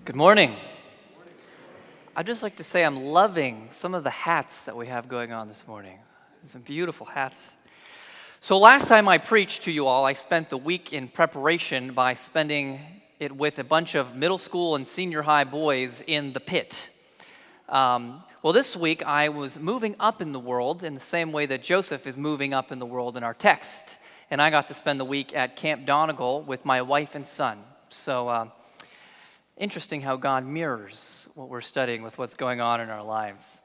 Good morning. I'd just like to say I'm loving some of the hats that we have going on this morning. Some beautiful hats. So last time I preached to you all, I spent the week in preparation by spending it with a bunch of middle school and senior high boys in the pit. Well, this week I was moving up in the world in the same way that Joseph is moving up in the world in our text. And I got to spend the week at Camp Donegal with my wife and son. So, interesting how God mirrors what we're studying with what's going on in our lives.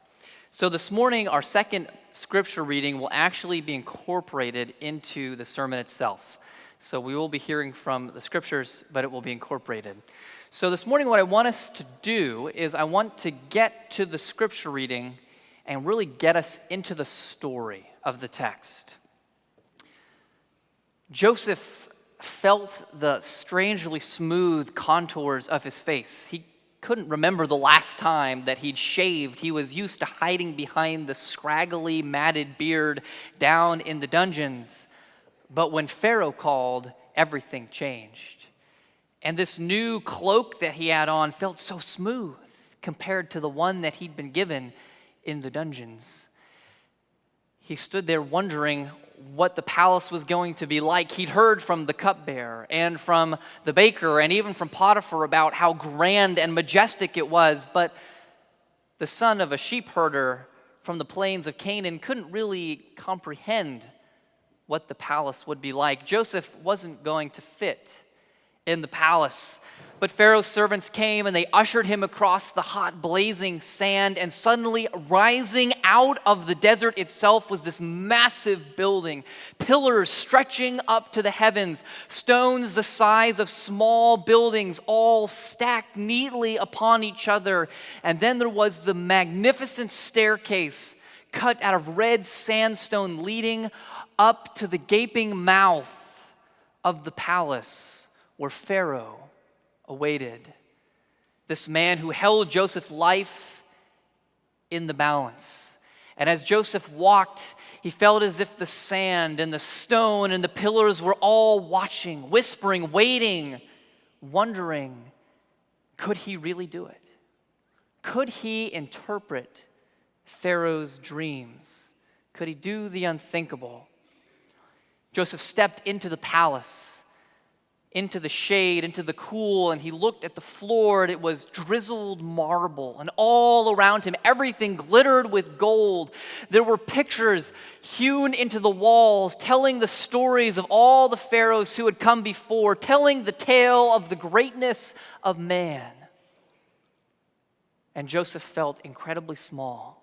So this morning, our second scripture reading will actually be incorporated into the sermon itself. So we will be hearing from the scriptures, but it will be incorporated. So this morning, what I want us to do is I want to get to the scripture reading and really get us into the story of the text. Joseph felt the strangely smooth contours of his face. He couldn't remember the last time that he'd shaved. He was used to hiding behind the scraggly, matted beard down in the dungeons. But when Pharaoh called, everything changed. And this new cloak that he had on felt so smooth compared to the one that he'd been given in the dungeons. He stood there wondering what the palace was going to be like. He'd heard from the cupbearer and from the baker and even from Potiphar about how grand and majestic it was, but the son of a sheep herder from the plains of Canaan couldn't really comprehend what the palace would be like. Joseph wasn't going to fit in the palace. But Pharaoh's servants came and they ushered him across the hot, blazing sand, and suddenly rising out of the desert itself was this massive building, pillars stretching up to the heavens, stones the size of small buildings, all stacked neatly upon each other. And then there was the magnificent staircase cut out of red sandstone leading up to the gaping mouth of the palace where Pharaoh awaited. This man who held Joseph's life in the balance. And as Joseph walked, he felt as if the sand and the stone and the pillars were all watching, whispering, waiting, wondering, could he really do it? Could he interpret Pharaoh's dreams? Could he do the unthinkable? Joseph stepped into the palace, into the shade, into the cool, and he looked at the floor, and it was drizzled marble, and all around him, everything glittered with gold. There were pictures hewn into the walls, telling the stories of all the pharaohs who had come before, telling the tale of the greatness of man. And Joseph felt incredibly small.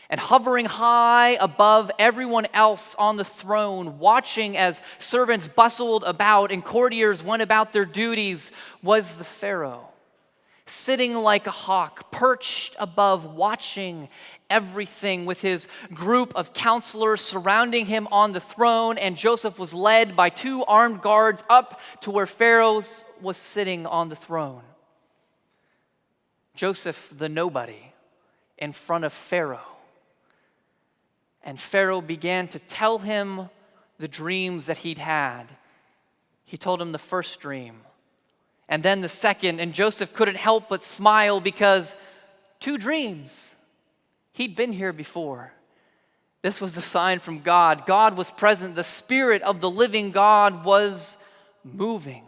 And hovering high above everyone else on the throne, watching as servants bustled about and courtiers went about their duties, was the Pharaoh, sitting like a hawk, perched above, watching everything with his group of counselors surrounding him on the throne. And Joseph was led by 2 armed guards up to where Pharaoh was sitting on the throne. Joseph, the nobody, in front of Pharaoh. And Pharaoh began to tell him the dreams that he'd had. He told him the first dream, and then the second, and Joseph couldn't help but smile because 2 dreams. He'd been here before. This was a sign from God. God was present. The Spirit of the living God was moving,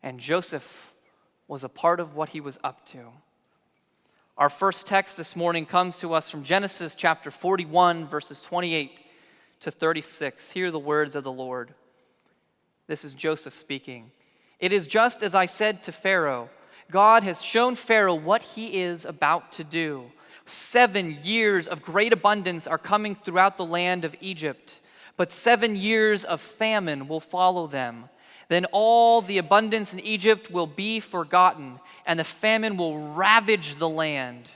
and Joseph was a part of what he was up to. Our first text this morning comes to us from Genesis chapter 41, verses 28 to 36. Hear the words of the Lord. This is Joseph speaking. It is just as I said to Pharaoh. God has shown Pharaoh what he is about to do. 7 years of great abundance are coming throughout the land of Egypt, but 7 years of famine will follow them. Then all the abundance in Egypt will be forgotten, and the famine will ravage the land.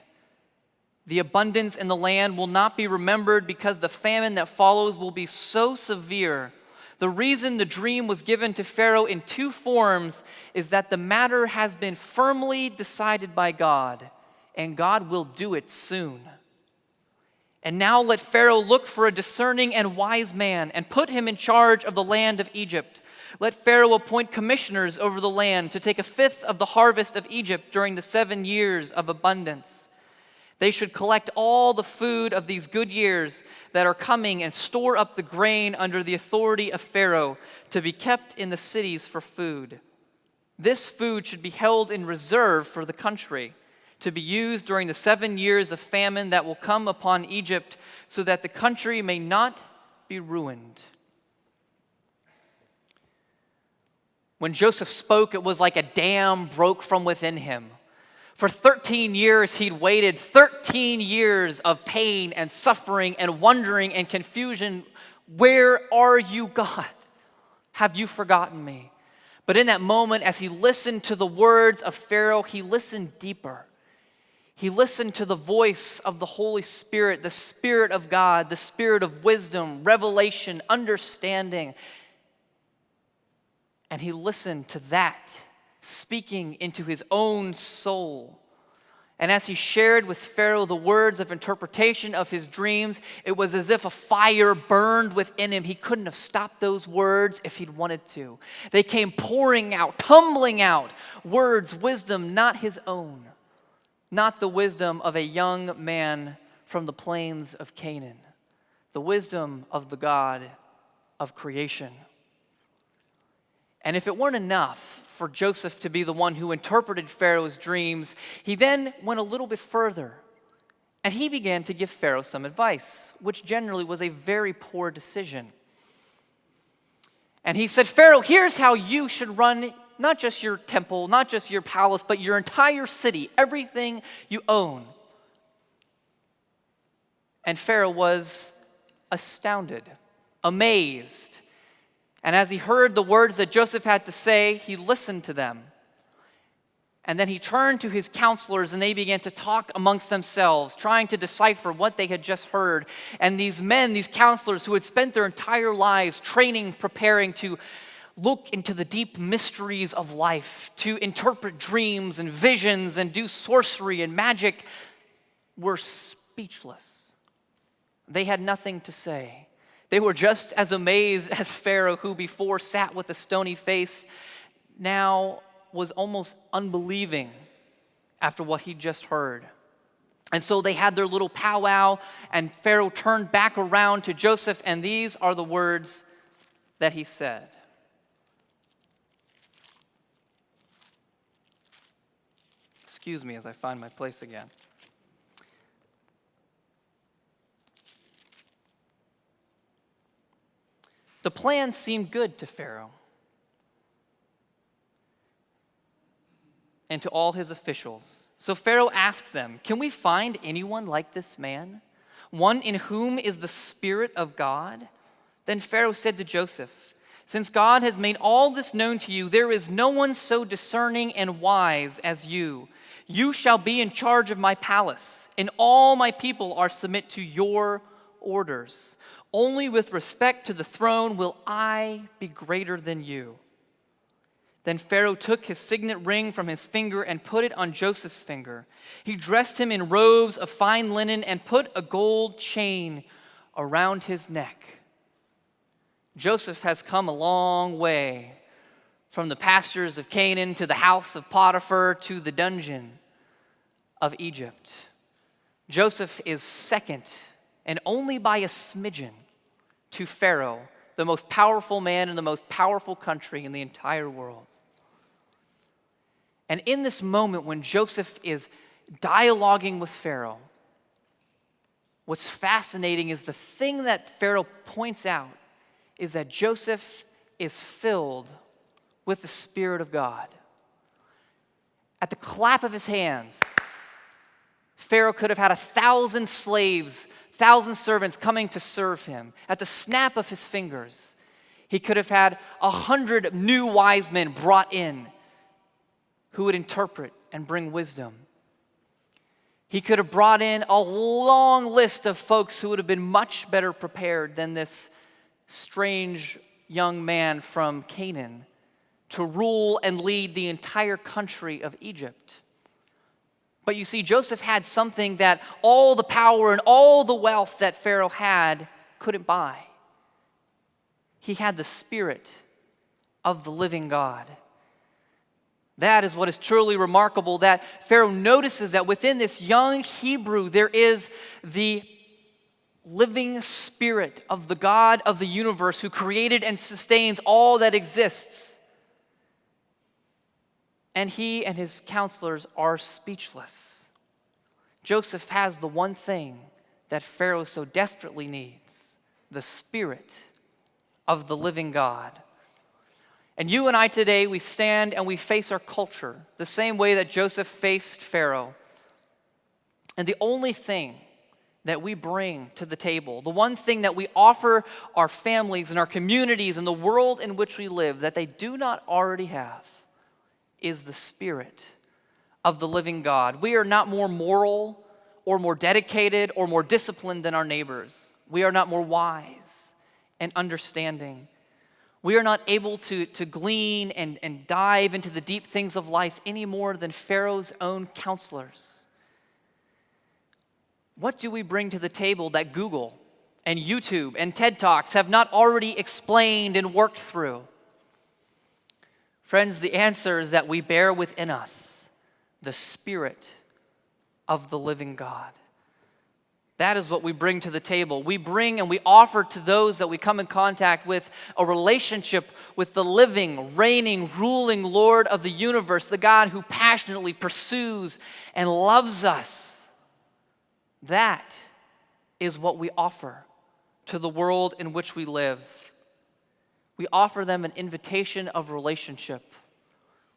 The abundance in the land will not be remembered because the famine that follows will be so severe. The reason the dream was given to Pharaoh in 2 forms is that the matter has been firmly decided by God, and God will do it soon. And now let Pharaoh look for a discerning and wise man and put him in charge of the land of Egypt. Let Pharaoh appoint commissioners over the land to take a fifth of the harvest of Egypt during the 7 years of abundance. They should collect all the food of these good years that are coming and store up the grain under the authority of Pharaoh to be kept in the cities for food. This food should be held in reserve for the country, to be used during the 7 years of famine that will come upon Egypt, so that the country may not be ruined. When Joseph spoke, it was like a dam broke from within him. For 13 years, he'd waited 13 years of pain and suffering and wondering and confusion. Where are you, God? Have you forgotten me? But in that moment, as he listened to the words of Pharaoh, he listened deeper. He listened to the voice of the Holy Spirit, the Spirit of God, the Spirit of wisdom, revelation, understanding. And he listened to that, speaking into his own soul. And as he shared with Pharaoh the words of interpretation of his dreams, it was as if a fire burned within him. He couldn't have stopped those words if he'd wanted to. They came pouring out, tumbling out, words, wisdom, not his own, not the wisdom of a young man from the plains of Canaan, the wisdom of the God of creation. And if it weren't enough for Joseph to be the one who interpreted Pharaoh's dreams, he then went a little bit further, and he began to give Pharaoh some advice, which generally was a very poor decision. And he said, Pharaoh, here's how you should run not just your temple, not just your palace, but your entire city, everything you own. And Pharaoh was astounded, amazed. And as he heard the words that Joseph had to say, he listened to them. And then he turned to his counselors, and they began to talk amongst themselves, trying to decipher what they had just heard. And these men, these counselors who had spent their entire lives training, preparing to look into the deep mysteries of life, to interpret dreams and visions and do sorcery and magic, were speechless. They had nothing to say. They were just as amazed as Pharaoh, who before sat with a stony face, now was almost unbelieving after what he'd just heard. And so they had their little powwow, and Pharaoh turned back around to Joseph, and these are the words that he said. Excuse me as I find my place again. The plan seemed good to Pharaoh and to all his officials. So Pharaoh asked them, "Can we find anyone like this man, one in whom is the Spirit of God?" Then Pharaoh said to Joseph, "Since God has made all this known to you, there is no one so discerning and wise as you. You shall be in charge of my palace, and all my people are submit to your orders. Only with respect to the throne will I be greater than you." Then Pharaoh took his signet ring from his finger and put it on Joseph's finger. He dressed him in robes of fine linen and put a gold chain around his neck. Joseph has come a long way, from the pastures of Canaan to the house of Potiphar to the dungeon of Egypt. Joseph is second, and only by a smidgen, to Pharaoh, the most powerful man in the most powerful country in the entire world. And in this moment when Joseph is dialoguing with Pharaoh, what's fascinating is the thing that Pharaoh points out is that Joseph is filled with the Spirit of God. At the clap of his hands, Pharaoh could have had 1,000 slaves, 1,000 servants coming to serve him. At the snap of his fingers, he could have had 100 new wise men brought in who would interpret and bring wisdom. He could have brought in a long list of folks who would have been much better prepared than this strange young man from Canaan to rule and lead the entire country of Egypt. But you see, Joseph had something that all the power and all the wealth that Pharaoh had couldn't buy. He had the Spirit of the living God. That is what is truly remarkable, that Pharaoh notices that within this young Hebrew there is the living spirit of the God of the universe who created and sustains all that exists. And he and his counselors are speechless. Joseph has the one thing that Pharaoh so desperately needs, the spirit of the living God. And you and I today, we stand and we face our culture the same way that Joseph faced Pharaoh. And the only thing that we bring to the table, the one thing that we offer our families and our communities and the world in which we live that they do not already have, is the spirit of the living God. We are not more moral or more dedicated or more disciplined than our neighbors. We are not more wise and understanding. We are not able to glean and dive into the deep things of life any more than Pharaoh's own counselors. What do we bring to the table that Google and YouTube and TED Talks have not already explained and worked through? Friends, the answer is that we bear within us the Spirit of the living God. That is what we bring to the table. We bring and we offer to those that we come in contact with a relationship with the living, reigning, ruling Lord of the universe, the God who passionately pursues and loves us. That is what we offer to the world in which we live. We offer them an invitation of relationship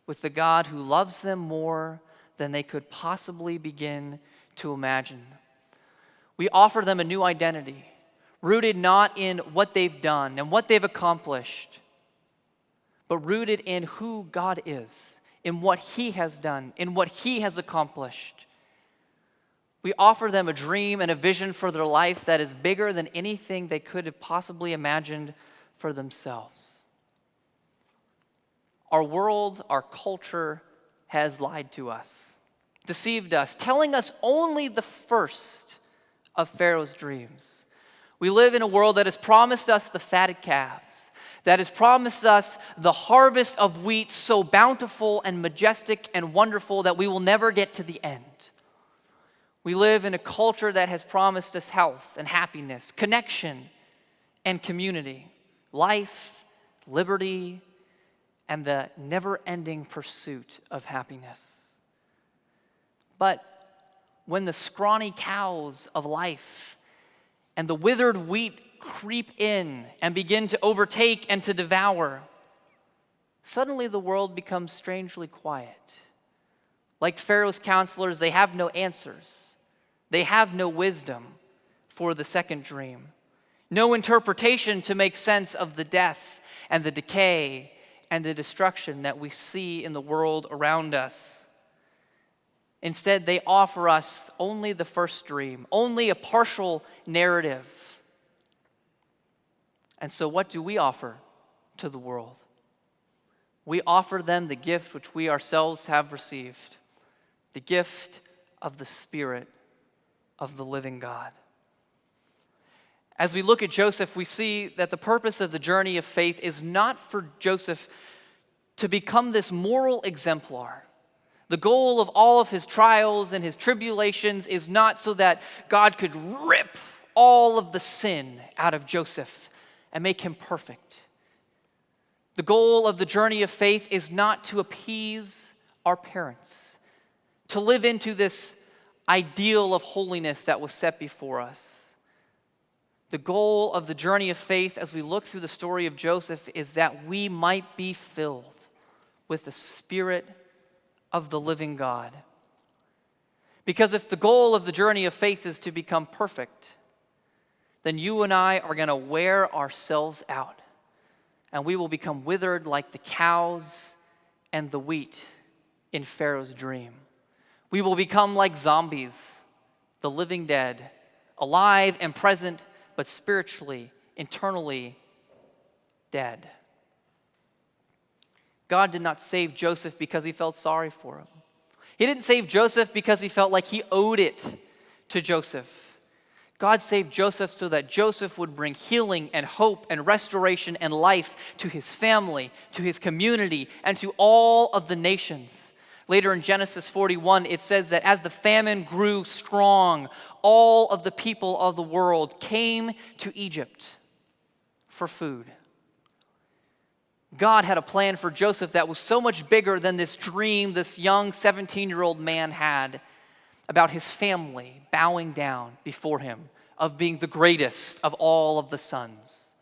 with the God who loves them more than they could possibly begin to imagine. We offer them a new identity, rooted not in what they've done and what they've accomplished, but rooted in who God is, in what He has done, in what He has accomplished. We offer them a dream and a vision for their life that is bigger than anything they could have possibly imagined for themselves. Our world, our culture has lied to us, deceived us, telling us only the first of Pharaoh's dreams. We live in a world that has promised us the fatted calves, that has promised us the harvest of wheat so bountiful and majestic and wonderful that we will never get to the end. We live in a culture that has promised us health and happiness, connection and community, life, liberty, and the never-ending pursuit of happiness. But when the scrawny cows of life and the withered wheat creep in and begin to overtake and to devour, suddenly the world becomes strangely quiet. Like Pharaoh's counselors, they have no answers. They have no wisdom for the second dream, no interpretation to make sense of the death and the decay and the destruction that we see in the world around us. Instead, they offer us only the first dream, only a partial narrative. And so what do we offer to the world? We offer them the gift which we ourselves have received, the gift of the Spirit of the living God. As we look at Joseph, we see that the purpose of the journey of faith is not for Joseph to become this moral exemplar. The goal of all of his trials and his tribulations is not so that God could rip all of the sin out of Joseph and make him perfect. The goal of the journey of faith is not to appease our parents, to live into this ideal of holiness that was set before us. The goal of the journey of faith as we look through the story of Joseph is that we might be filled with the Spirit of the living God. Because if the goal of the journey of faith is to become perfect, then you and I are going to wear ourselves out, and we will become withered like the cows and the wheat in Pharaoh's dream. We will become like zombies, the living dead, alive and present, but spiritually, internally dead. God did not save Joseph because he felt sorry for him. He didn't save Joseph because he felt like he owed it to Joseph. God saved Joseph so that Joseph would bring healing and hope and restoration and life to his family, to his community, and to all of the nations. Later in Genesis 41, it says that as the famine grew strong, all of the people of the world came to Egypt for food. God had a plan for Joseph that was so much bigger than this dream this young 17-year-old man had about his family bowing down before him, of being the greatest of all of the sons.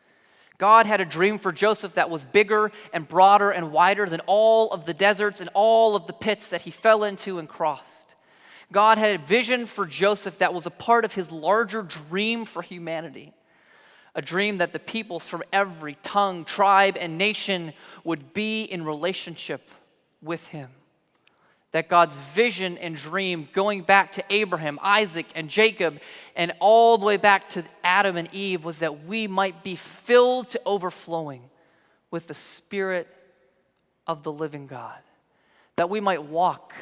God had a dream for Joseph that was bigger and broader and wider than all of the deserts and all of the pits that he fell into and crossed. God had a vision for Joseph that was a part of his larger dream for humanity. A dream that the peoples from every tongue, tribe, and nation would be in relationship with him. That God's vision and dream, going back to Abraham, Isaac, and Jacob, and all the way back to Adam and Eve, was that we might be filled to overflowing with the Spirit of the living God. That we might walk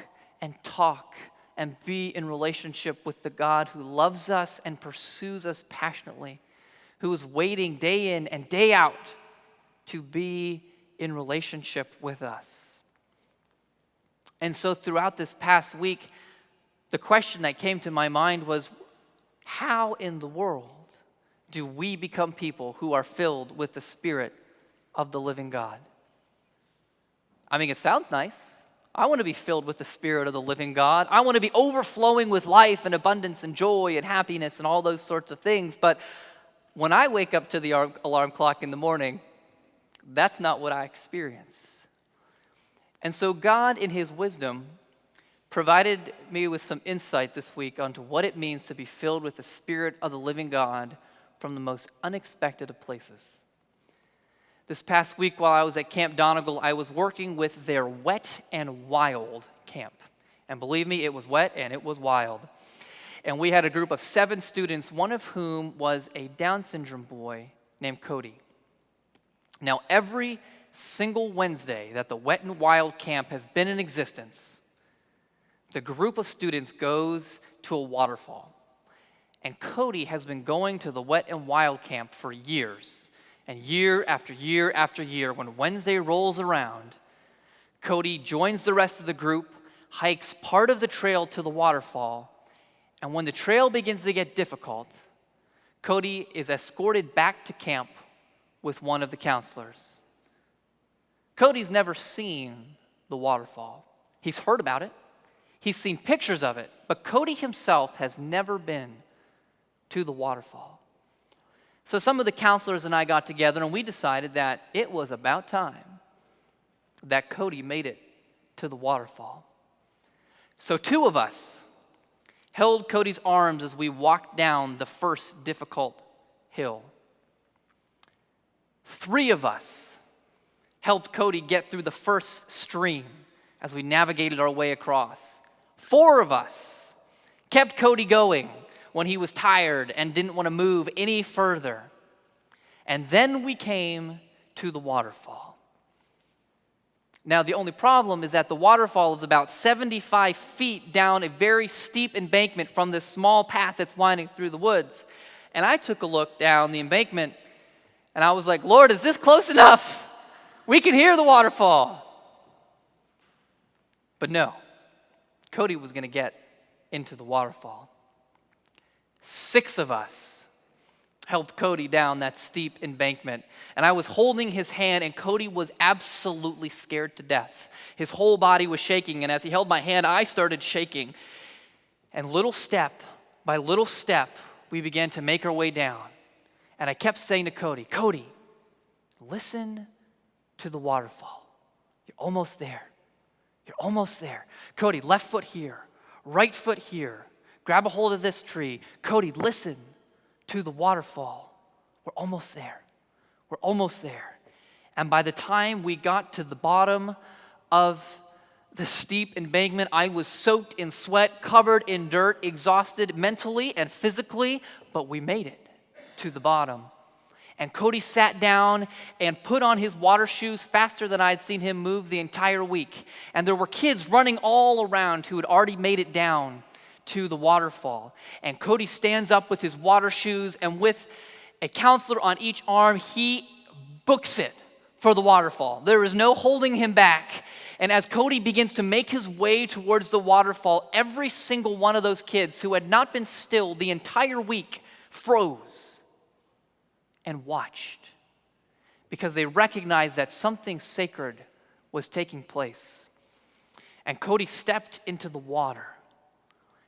and talk and be in relationship with the God who loves us and pursues us passionately, who is waiting day in and day out to be in relationship with us. And so throughout this past week, the question that came to my mind was, how in the world do we become people who are filled with the Spirit of the living God? I mean, it sounds nice. I want to be filled with the Spirit of the living God. I want to be overflowing with life and abundance and joy and happiness and all those sorts of things. But when I wake up to the alarm clock in the morning, that's not what I experience. And so God, in his wisdom, provided me with some insight this week onto what it means to be filled with the Spirit of the living God from the most unexpected of places. This past week while I was at Camp Donegal, I was working with their Wet and Wild camp. And believe me, it was wet and it was wild. And we had a group of 7 students, one of whom was a Down syndrome boy named Cody. Now, every single Wednesday that the Wet and Wild camp has been in existence, the group of students goes to a waterfall. And Cody has been going to the Wet and Wild camp for years. And year after year after year, when Wednesday rolls around, Cody joins the rest of the group, hikes part of the trail to the waterfall, and when the trail begins to get difficult, Cody is escorted back to camp with one of the counselors. Cody's never seen the waterfall. He's heard about it. He's seen pictures of it. But Cody himself has never been to the waterfall. So some of the counselors and I got together and we decided that it was about time that Cody made it to the waterfall. So 2 of us held Cody's arms as we walked down the first difficult hill. 3 of us helped Cody get through the first stream as we navigated our way across. 4 of us kept Cody going when he was tired and didn't want to move any further. And then we came to the waterfall. Now, the only problem is that the waterfall is about 75 feet down a very steep embankment from this small path that's winding through the woods. And I took a look down the embankment, and I was like, Lord, is this close enough? We can hear the waterfall. But no, Cody was going to get into the waterfall. 6 of us helped Cody down that steep embankment. And I was holding his hand, and Cody was absolutely scared to death. His whole body was shaking, and as he held my hand, I started shaking. And little step by little step, we began to make our way down. And I kept saying to Cody, Cody, listen to the waterfall. You're almost there. You're almost there. Cody, left foot here, right foot here. Grab a hold of this tree. Cody, listen to the waterfall. We're almost there. We're almost there. And by the time we got to the bottom of the steep embankment, I was soaked in sweat, covered in dirt, exhausted mentally and physically, but we made it to the bottom. And Cody sat down and put on his water shoes faster than I had seen him move the entire week. And there were kids running all around who had already made it down to the waterfall. And Cody stands up with his water shoes, and with a counselor on each arm, he books it for the waterfall. There is no holding him back. And as Cody begins to make his way towards the waterfall, every single one of those kids who had not been still the entire week froze and watched, because they recognized that something sacred was taking place. And Cody stepped into the water,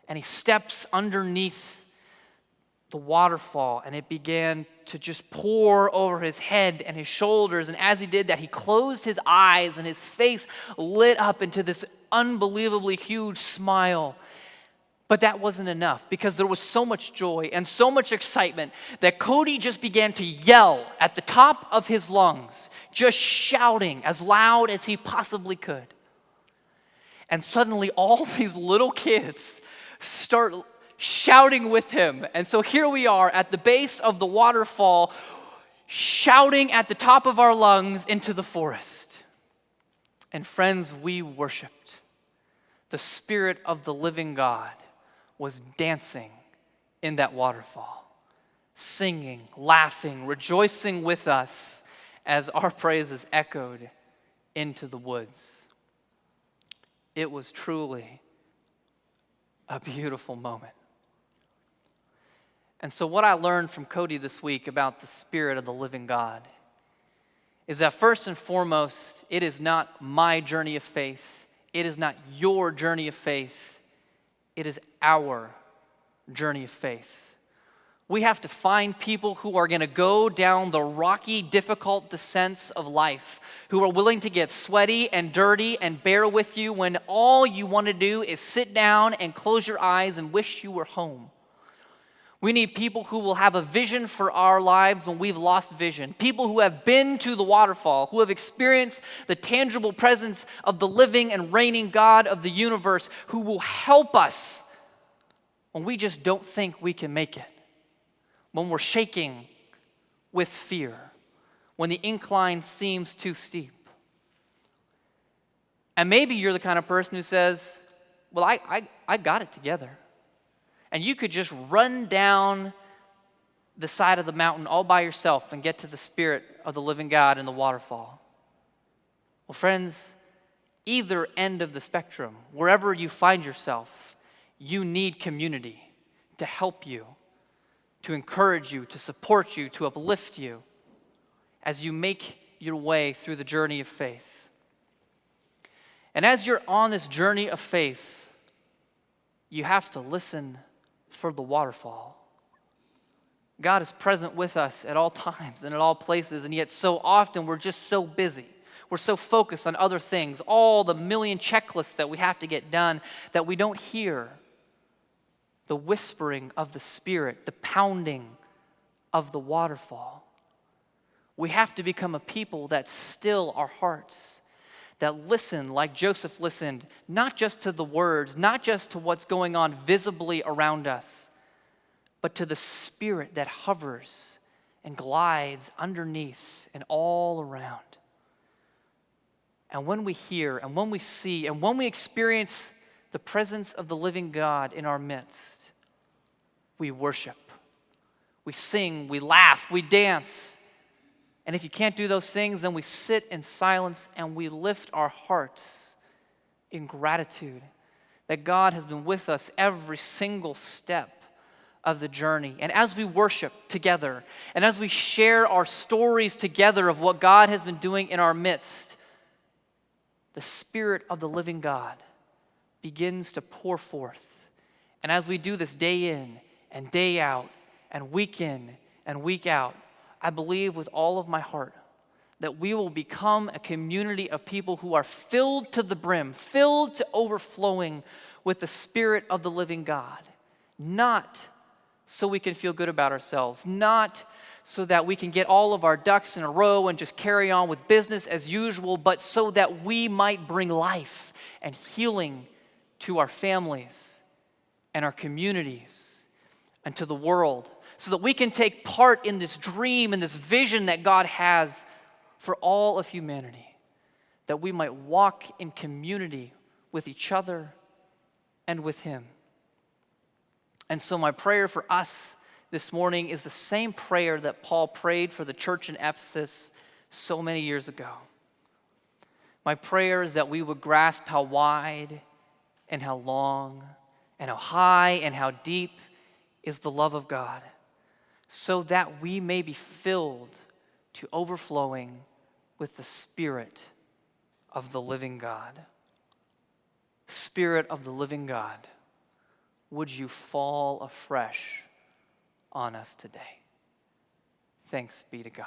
and he steps underneath the waterfall, and it began to just pour over his head and his shoulders. And as he did that, he closed his eyes, and his face lit up into this unbelievably huge smile. But that wasn't enough, because there was so much joy and so much excitement that Cody just began to yell at the top of his lungs, just shouting as loud as he possibly could. And suddenly all these little kids start shouting with him. And so here we are at the base of the waterfall, shouting at the top of our lungs into the forest. And friends, we worshiped. The Spirit of the living God was dancing in that waterfall, singing, laughing, rejoicing with us as our praises echoed into the woods. It was truly a beautiful moment. And so what I learned from Cody this week about the Spirit of the living God is that first and foremost, it is not my journey of faith. It is not your journey of faith. It is our journey of faith. We have to find people who are going to go down the rocky, difficult descents of life, who are willing to get sweaty and dirty and bear with you when all you want to do is sit down and close your eyes and wish you were home. We need people who will have a vision for our lives when we've lost vision. People who have been to the waterfall, who have experienced the tangible presence of the living and reigning God of the universe, who will help us when we just don't think we can make it, when we're shaking with fear, when the incline seems too steep. And maybe you're the kind of person who says, well, I got it together. And you could just run down the side of the mountain all by yourself and get to the Spirit of the living God in the waterfall. Well, friends, either end of the spectrum, wherever you find yourself, you need community to help you, to encourage you, to support you, to uplift you as you make your way through the journey of faith. And as you're on this journey of faith, you have to listen for the waterfall. God is present with us at all times and at all places, and yet so often we're just so busy. We're so focused on other things, all the million checklists that we have to get done, that we don't hear the whispering of the Spirit, the pounding of the waterfall. We have to become a people that still our hearts, that listen like Joseph listened, not just to the words, not just to what's going on visibly around us, but to the Spirit that hovers and glides underneath and all around. And when we hear and when we see and when we experience the presence of the living God in our midst, we worship, we sing, we laugh, we dance. And if you can't do those things, then we sit in silence and we lift our hearts in gratitude that God has been with us every single step of the journey. And as we worship together, and as we share our stories together of what God has been doing in our midst, the Spirit of the living God begins to pour forth. And as we do this day in and day out, and week in and week out, I believe with all of my heart that we will become a community of people who are filled to the brim, filled to overflowing with the Spirit of the living God. Not so we can feel good about ourselves, not so that we can get all of our ducks in a row and just carry on with business as usual, but so that we might bring life and healing to our families and our communities and to the world, so that we can take part in this dream and this vision that God has for all of humanity, that we might walk in community with each other and with Him. And so my prayer for us this morning is the same prayer that Paul prayed for the church in Ephesus so many years ago. My prayer is that we would grasp how wide and how long and how high and how deep is the love of God, so that we may be filled to overflowing with the Spirit of the living God. Spirit of the living God, would you fall afresh on us today? Thanks be to God.